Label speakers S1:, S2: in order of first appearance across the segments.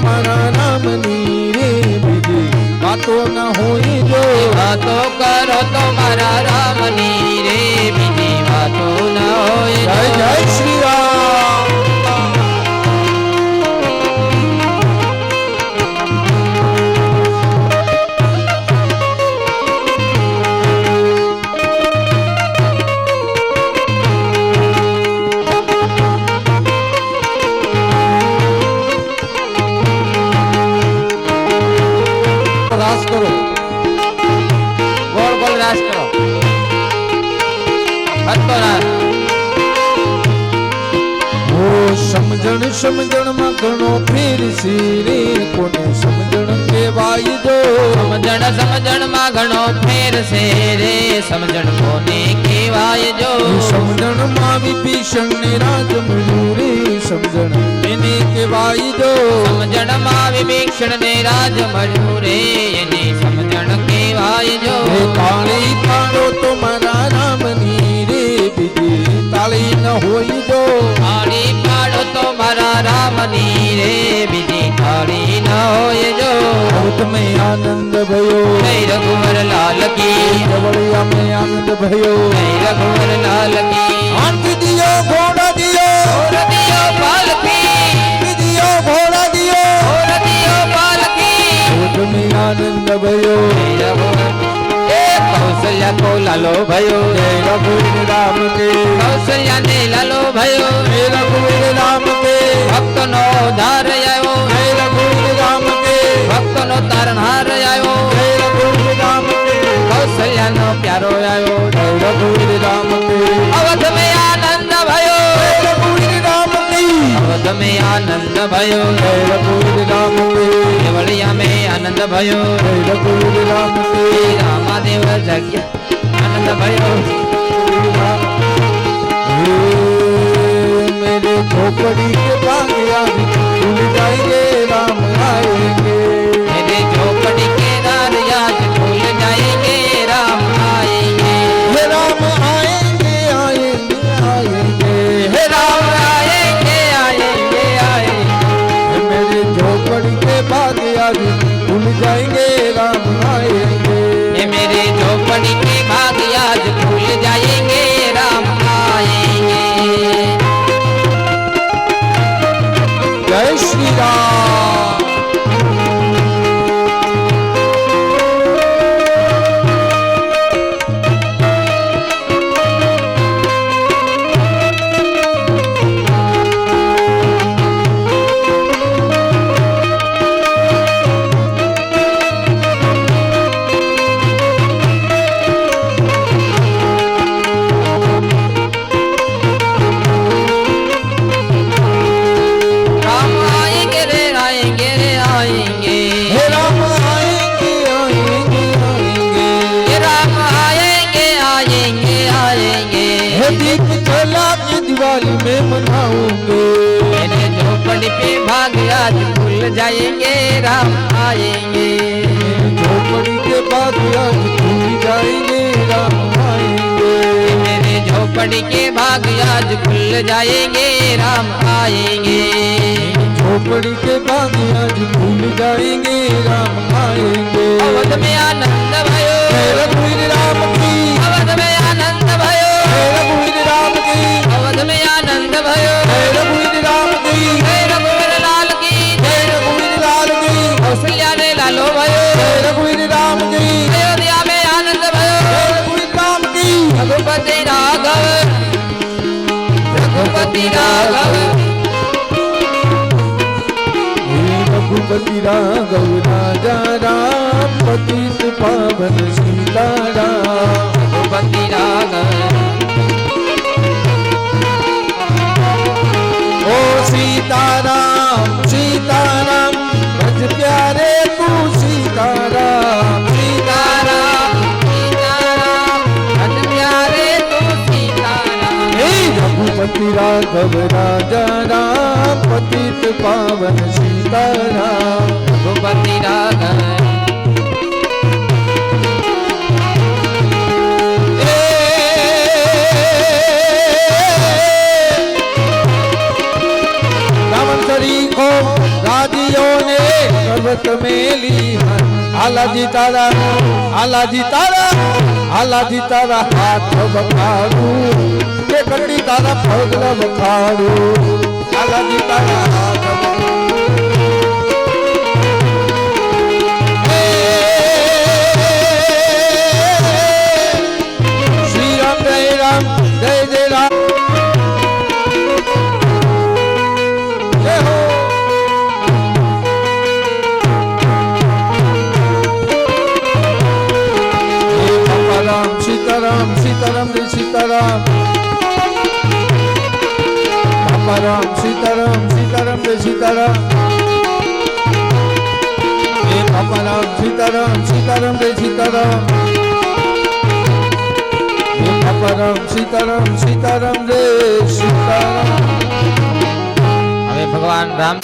S1: મારા રામની રે બીજી વાતો ના હોય જો
S2: વાતો કરો તો મારા રામની રે બીજી વાતો ના હોય
S1: જય જય શ્રી રામ રાસ કરો
S2: ગોળ ગોળ રાસ કરો ભક્તો રાસ
S1: ઓ સમજણ સમજણ માં ઘણો ફેર છે રે કોને સમજણ કહેવાય જો
S2: સમજણ સમજણ માં ઘણો ફેર છે રે સમજણ કોને કહેવાય જો
S1: સમજણ માં વિભીષણ ને રાજ મળ્યું રે સમજણ એને કહેવાય જો
S2: સમજણ માં વિભીષણ ને રાજ મળ્યું રે એને સમજણ કહેવાય જો
S1: તાળી પાડો તો મારા રામની રે બીજી તાળી ન હોય જો
S2: તાળી પાડો તો મારા રામની રે બીજી તાળી ન હોય જો
S1: તમે આનંદ ભયો
S2: જય રઘુવર લાલ કી
S1: જવળિયા में आनंद भयो
S2: જય રઘુવર લાલ કી
S1: आंटी दियो घोड़ा दियो
S2: ઓર દિયો પાલકી
S1: दियो घोड़ा दियो
S2: ઓર દિયો પાલકી
S1: तुम्हें आनंद भयो
S2: જય રઘુવર એ કૌશલ્યા કો લાલો भयो
S1: जय रघुवीर राम के
S2: કૌશલ્યા ને લાલો भयो
S1: जय रघुवीर राम के
S2: ભક્ત નો ઉદ્ધાર આવ્યો
S1: जय रघुवीर राम के
S2: ભક્ત નો તારણહાર આવ્યો
S1: जय रघुवीर राम के
S2: કૌશલ્યા નો પ્યારો આવ્યો
S1: जय रघुवीर राम के
S2: અવધ में આનંદ भयो
S1: जय रघुवीर राम की
S2: અવધ में आनंद भयो
S1: जय रघुवीर राम के
S2: केवड़िया में आनंद भयो
S1: जय रघुवीर राम के
S2: रामादेव जग्य आनंद भयो
S1: मेरे झोपड़ी के बागिया भूल जाएंगे राम आएंगे
S2: मेरे झोपड़ी के याद भूल जाएंगे राम आएंगे
S1: हे राम आएंगे आएंगे आएंगे
S2: हे राम आएंगे आएंगे आएंगे
S1: मेरे झोपड़ी के बागिया भूल जाएंगे राम आएंगे
S2: ये मेरे झोपड़ी के भाग याद भूल जाएंगे राम आएंगे
S1: जय श्री राम
S2: राम आएंगे रे आएंगे रे आएंगे
S1: हे राम आएंगे आएंगे आएंगे
S2: ये राम आएंगे आएंगे आएंगे
S1: हे दीप जला के दिवाली में मनाऊंगे
S2: मेरे झोपड़ी पे भाग आज भूल जाएंगे राम आएंगे
S1: झोपड़ी के बाद आज भूल जाएंगे राम आएंगे
S2: मेरे झोपड़ी के भाग आज भूल जाएंगे राम आएंगे
S1: झोपड़ी के बाद आज भूल जाएंगे राम आएंगे
S2: अवध में आनंद भयो
S1: जय रघुवीर राम की
S2: अवध में आनंद भयो
S1: जय रघुवीर राम की
S2: अवध में आनंद भयो
S1: जय रघुवीर राम की
S2: जय रघुवीर लाल की
S1: जय रघुवीर लाल की
S2: कौशल्या ने लालो भयो
S1: जय रघुवीर राम की
S2: अयोध्या में आनंद भयो
S1: जय रघुवीर राम की
S2: रघुपति राघव रघुपति राघव
S1: हे रघुपति राघव राजा राम पतित पावन सीताराम
S2: रघुपति राघव
S1: ओ सीताराम सीताराम भज प्यारे तू सीताराम
S2: सीताराम सीताराम भज प्यारे तू सीताराम
S1: हे रघुपति राघव राजा राम पतित पावन सीताराम
S2: रघुपति राघव
S1: रावण सरी को राजियों ने પર્વત મેલી હાલાજી તારા હાલાજી તારા હાથ વખાડું કે કટી તારા પગલા વખાડું હાલાજી તારા હાથ શ્રી રામ જય જય રામ જય હો सीताराम सीताराम रे सीताराम बापा राम सीताराम सीताराम रे सीताराम हे बापा राम सीताराम सीताराम रे सीताराम हे बापा राम सीताराम सीताराम रे सीताराम
S2: હવે ભગવાન રામ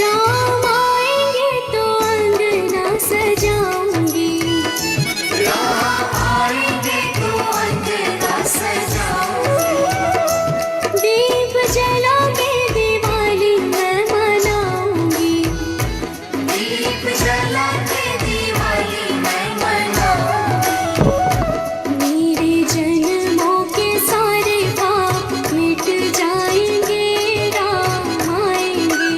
S3: राम आएंगे तो अंगना सजाऊंगी राम आएंगे तो अंगना सजाऊंगी दीप जला के दिवाली मैं मनाऊंगी दीप जला के दिवाली मैं मनाऊंगी मेरे जन्मों के सारे पाप मिट जाएंगे राम आएंगे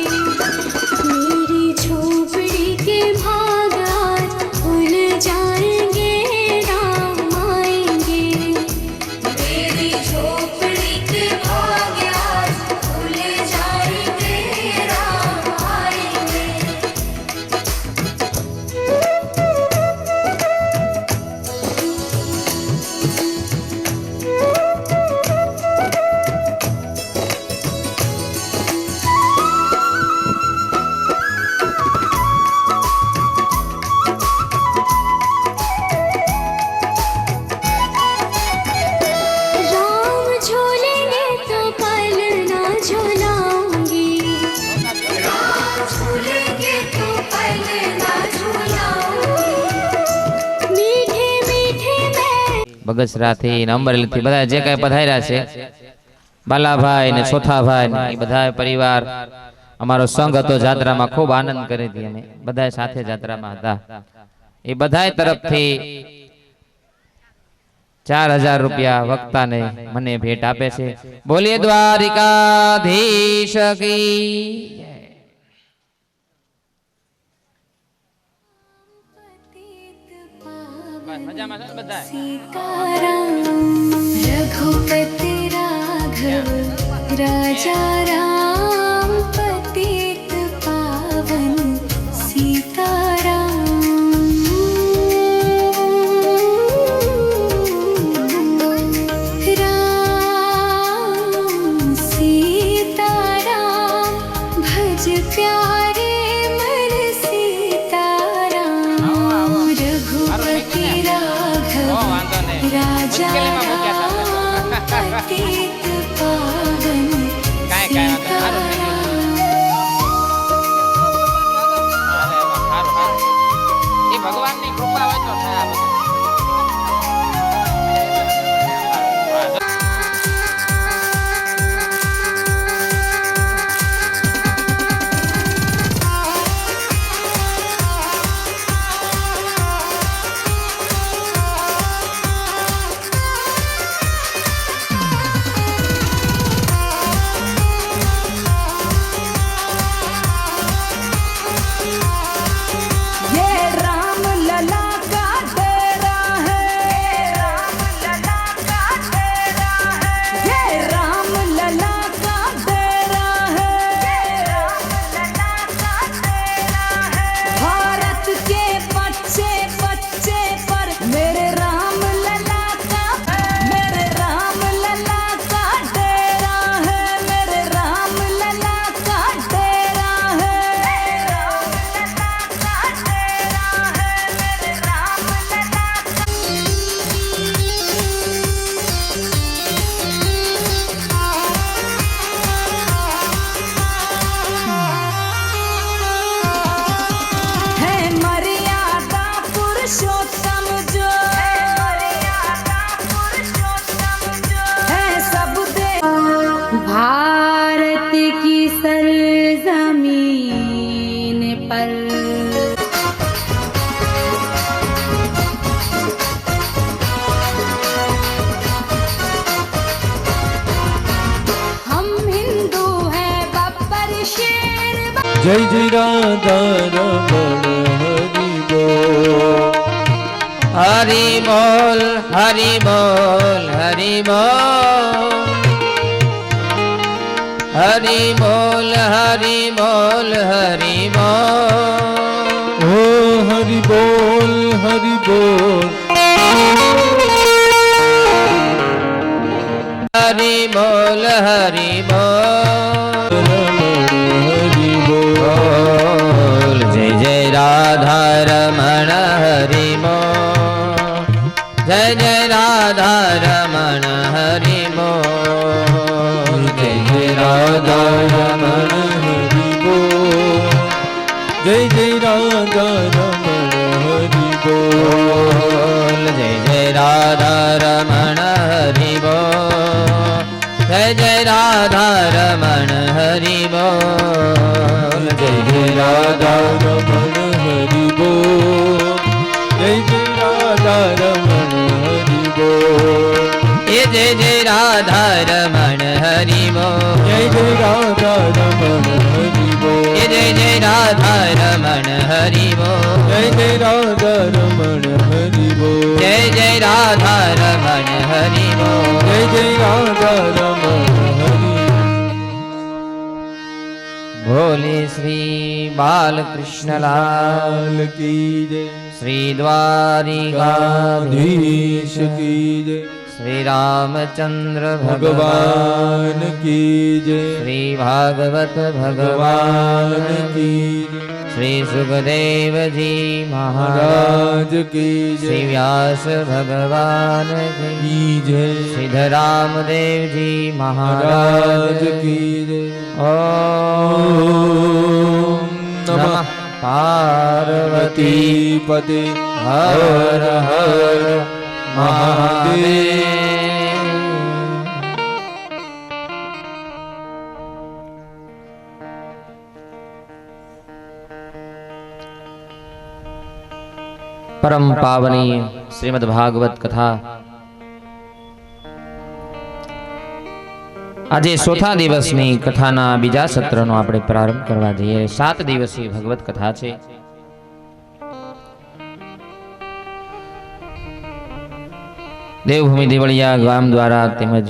S3: मेरी झोपड़ी के भाग आज खुल जाएंगे राम आएंगे मेरी झोपड़ी के भाग आज खुल जाएंगे राम आएंगे राम झूलेंगे तो पलना झूलाऊंगी राम झूलेंगे तो पलना झूलाऊंगी मीठे मीठे मैं
S2: બગસરાથી ને અમરેલીથી બધા જે કાંઈ પધાર્યા છે બાલાભાઈ ને ચોથાભાઈ ને એ બધા પરિવાર અમારો સંઘ હતો જાત્રામાં ખૂબ આનંદ કરી હતી અમે બધા સાથે જાત્રામાં હતા એ બધા તરફથી 4000 રૂપિયા વક્તાને મને ભેટ આપે છે બોલીએ દ્વારિકાધીશ કી જય। મજામાં છે ને બધાય?
S3: सीताराम रघुपति राघव राजा राम पतित पावन सीताराम राम सीताराम भज प्यारे मन सीताराम रघुपति राघव
S2: વાંધો નહીં
S3: राजा
S2: મુશ્કેલીમાં મૂક્યા હતા
S3: राम पतित पावन
S2: કાંઈ વાંધો નહીં. સારું થઈ ગયું. એ ભગવાનની કૃપા હોય તો થાય આ બધું.
S1: જય જય રાધા રમણ હરિ બોલ.
S2: હરિ બોલ હરિ બોલ હરિ બોલ હરિ બોલ હરિ બોલ.
S1: ઓ હરિ બોલ હરિ બોલ.
S2: હરિ બોલ હરિ બોલ
S1: હરિ
S2: બોલ. જય જય રાધા રમણ હરિ બોલ. જય જય રાધા રમણ હરિ બોલ. જય જય રાધા રમણ
S1: હરિ બોલ. જય જય રાધા રમણ હરિ બોલ.
S2: જય જય રાધા રમણ હરિ બોલ. જય જય રાધા રમણ હરિ બોલ. જય જય રાધા
S1: રમણ હરિ બોલ. જય જય રાધા રમણ હરિ બોલ.
S2: એ જય જય રાધા રમણ હરિ બોલ.
S1: જય જય રાધા રમણ હરિ બોલ.
S2: એ જય જય રાધા રમણ હરિ બોલ.
S1: જય જય રાધા રમણ હરિ બોલ.
S2: જય જય રાધા રમણ હરિ બોલ.
S1: જય જય રાધા રમણ હરિ.
S2: ભોલે શ્રી બાલકૃષ્ણ લાલ
S1: લાલ કી જય.
S2: શ્રી દ્વારિકાધીશ
S1: દ્વારિકાધીશ કી જય.
S2: શ્રી રામચંદ્ર ભગવાન
S1: ભગવાન કી જય.
S2: શ્રી ભાગવત ભગવાન
S1: ભગવાન કી જય.
S2: શ્રી સુખદેવજી મહારાજ
S1: મહારાજ કી જય.
S2: શ્રી વ્યાસ ભગવાન
S1: કી જય.
S2: સિદ્ધરામદેવજી
S1: મહારાજ
S2: મહારાજ
S1: કી જય.
S2: ઓમ
S1: ઓમ
S2: નમઃ
S1: નમઃ
S2: પાર્વતી
S1: પતે
S2: હર હર મહાદેવ. પરમ પાવની શ્રીમદ ભાગવત કથા આજે ચોથા દિવસની કથાના બીજા સત્રનો આપણે પ્રારંભ કરવા જઈએ. 7 દિવસીય ભગવત કથા છે. દેવભૂમિ દેવળિયા ગામ દ્વારા તેમજ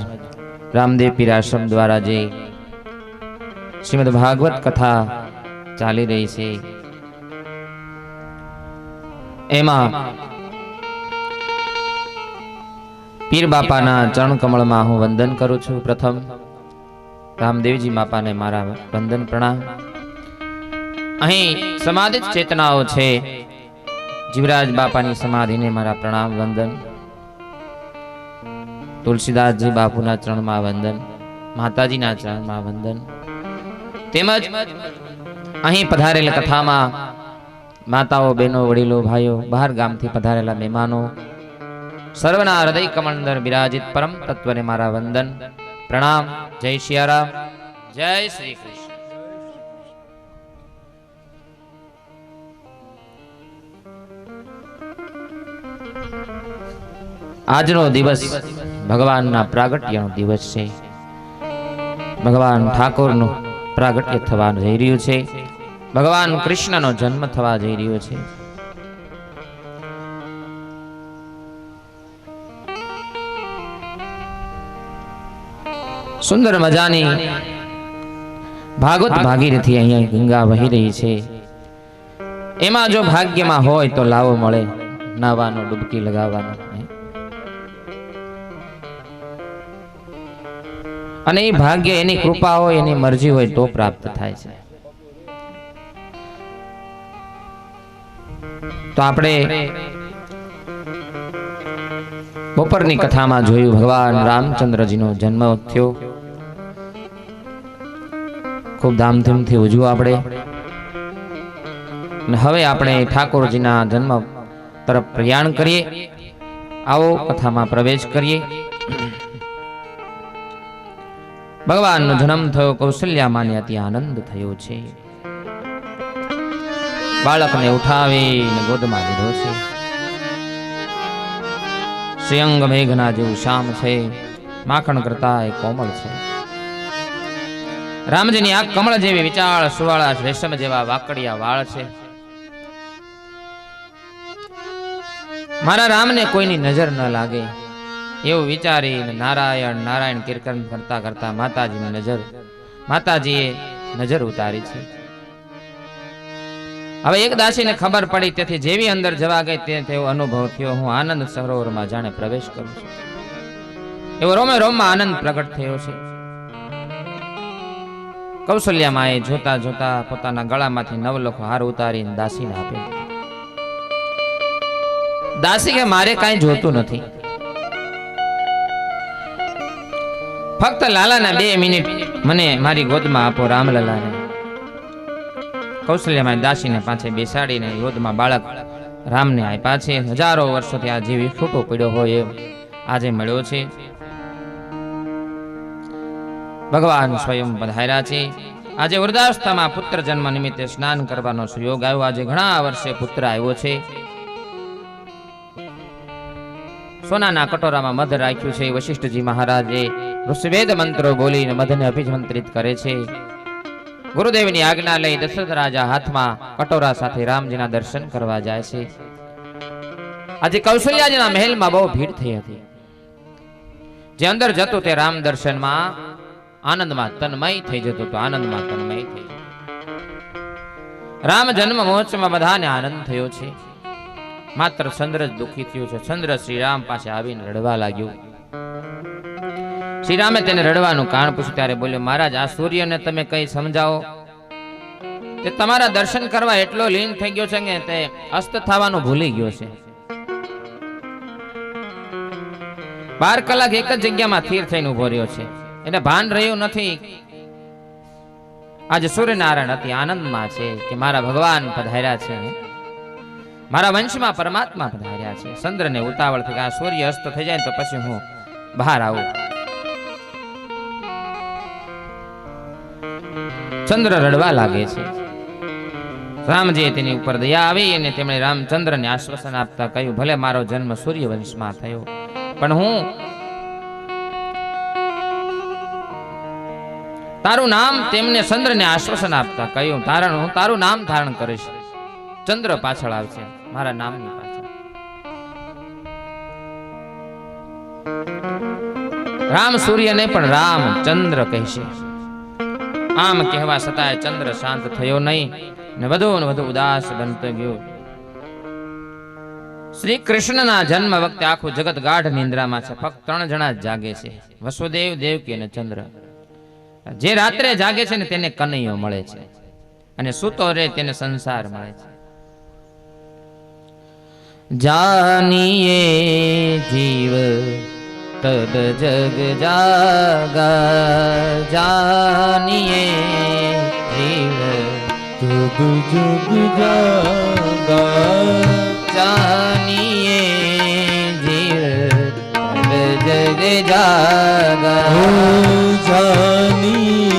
S2: રામદેવ પીર આશ્રમ દ્વારા જે શ્રીમદ ભાગવત કથા ચાલી રહી છે એમાં પીર બાપાના ચરણ કમળમાં હું વંદન કરું છું. પ્રથમ રામદેવજી બાપાને મારા વંદન પ્રણામ. અહીં સમાધિત ચેતનાઓ છે. જીવરાજ બાપાની સમાધિને મારા પ્રણામ વંદન. તુલસીદાસજી બાપુના ચરણમાં વંદન. માતાજીના ચરણમાં વંદન. તેમજ અહીં પધારેલ કથામાં માતાઓ, બહેનો, વડીલો, ભાઈઓ, બહાર ગામથી પધારેલા મહેમાનો, સર્વના હૃદય કમળ અંદર બિરાજિત પરમ તત્વને મારા વંદન પ્રણામ. જય સિયારામ, જય શ્રી કૃષ્ણ. આજનો દિવસ ભગવાનના પ્રાગટ્યનો દિવસ છે. ભગવાન ઠાકોરનું પ્રાગટ્ય થવા જઈ રહ્યું છે. ભગવાન કૃષ્ણનો જન્મ થવા જઈ રહ્યો છે. સુંદર મજાની ભાગવત ભાગીરથી અહીંયા ગંગા વહી રહી છે. એમાં જો ભાગ્યમાં હોય તો લાવો મળે, નાવાનો, ડૂબકી લગાવવાનો. અને એ ભાગ્ય એની કૃપા હોય, એની મરજી હોય તો પ્રાપ્ત થાય છે. તો આપણે બપોરની કથામાં જોયું ભગવાન રામચંદ્રજીનો જન્મ થયો. ખૂબ ધામધૂમથી ઉજવો આપણે. અને હવે આપણે ઠાકોરજીના જન્મ તરફ પ્રયાણ કરીએ. આવો કથામાં પ્રવેશ કરીએ. ભગવાનનો જન્મ થયો, કૌશલ્યામાને અતિ આનંદ થયો છે. બાળકને ઉઠાવીને ગોદમાં લીધો છે. શ્રીઅંગ મેઘના જેવું શ્યામ છે, માખણ કરતા એ કોમળ છે. રામજીની આ કમળ જેવી વિચાળ સુવાળા રેશમ જેવા વાકડિયા વાળ છે. મારા રામને કોઈની નજર ન લાગે એવું વિચારીને નારાયણ નારાયણ કીર્તન કરતા કરતા માતાજીએ નજર ઉતારી છે. હવે એક દાસીને ખબર પડી, તેથી જેવી અંદર જવા ગઈ તેવો અનુભવ થયો. હું આનંદ સરોવરમાં જાણે પ્રવેશ કરું છું એવો રોમે રોમમાં આનંદ પ્રગટ થયો છે. કૌશલ્યા માએ જોતા જોતા પોતાના ગળામાંથી નવલખો હાર ઉતારીને દાસીને આપે. દાસી કે મારે કાંઈ જોતું નથી, ફક્ત લાલાના 2 મિનિટ મને મારી ગોદમાં આપો, રામલલાને. કૌશલ્યામાં દાસીને પાછે બેસાડીને ગોદમાં બાળક રામને આપ્યા છે. હજારો વર્ષોથી આ જીવ છૂટો પડ્યો હોય એમ આજે મળ્યો છે. ભગવાન સ્વયં પધાર્યા છે. આજે વૃદ્ધાવસ્થામાં પુત્ર જન્મ નિમિત્તે સ્નાન કરવાનો સુયોગ આવ્યો. આજે ઘણા વર્ષે પુત્ર આવ્યો છે. સોનાના કટોરામાં મધ રાખ્યું છે. વશિષ્ઠજી મહારાજે ઋષિવેદ મંત્રો બોલીને મધને અભિમંત્રિત કરે છે. ગુરુદેવની આજ્ઞા લઈ દશરથ રાજા હાથમાં કટોરા સાથે રામજીના દર્શન કરવા જાય છે. આજે કૌશલ્યાજીના મહેલમાં બહુ ભીડ થઈ હતી. જે અંદર જતો તે રામ દર્શનમાં આનંદમાં તન્મય થઈ જતો તો આનંદમાં તન્મય થઈ જતો. રામ જન્મ મહોત્સવમાં બધાને આનંદ થયો છે. માત્ર ચંદ્ર જ દુઃખી થયો છે. ચંદ્ર શ્રીરામ પાસે આવીને રડવા લાગ્યો. શ્રીરામે તેને રડવાનું કારણ પૂછ્યું ત્યારે બોલ્યો, મહારાજ આ સૂર્યને તમે કઈ સમજાવો. તે તમારા દર્શન કરવા એટલો લીન થઈ ગયો છે કે તે અસ્ત થવાનું ભૂલી ગયો છે. 12 કલાક એક જ જગ્યામાં સ્થિર થઈને ઉભો રહ્યો છે. એને ભાન રહ્યું નથી. આજે સૂર્યનારાયણ અતિ આનંદમાં છે કે મારા ભગવાન પધાર્યા છે, મારા વંશમાં પરમાત્મા પધાર્યા છે. ચંદ્રને ઉતાવળ થઈ આ સૂર્ય અસ્ત થઈ જાય તો પછી હું બહાર આવું. ચંદ્ર રડવા લાગે છે. રામજીએ તેની ઉપર દયા આવી અને તેમણે રામચંદ્રને આશ્વાસન આપતા કહ્યું, ભલે મારો જન્મ સૂર્યવંશમાં થયો, પણ હું તારું નામ તેમને ચંદ્રને આશ્વાસન આપતા કહ્યું, હું તારું નામ ધારણ કરીશ. ચંદ્ર પાછળ આવશે મારા નામની પાછળ. રામ સૂર્યને પણ રામ ચંદ્ર કહેશે. આમ કહેવા છતાંય ચંદ્ર શાંત થયો નહીં ને વધુ ઉદાસ બનતો ગયો. શ્રી કૃષ્ણના જન્મ વખતે આખું જગત ગાઢ નિંદ્રામાં છે. ફક્ત 3 જણા જ જાગે છે, વસુદેવ, દેવકી અને ચંદ્ર. જે રાત્રે જાગે છે ને તેને કનૈયો મળે છે અને સૂતો રે તેને સંસાર મળે છે. જાનીએ જીવ તબ જગ જાગા, જાનીએ જીવ
S1: તબ જગ જાગા,
S2: જાનીએ જીવ તબ જગ જાગા,
S1: જાનીએ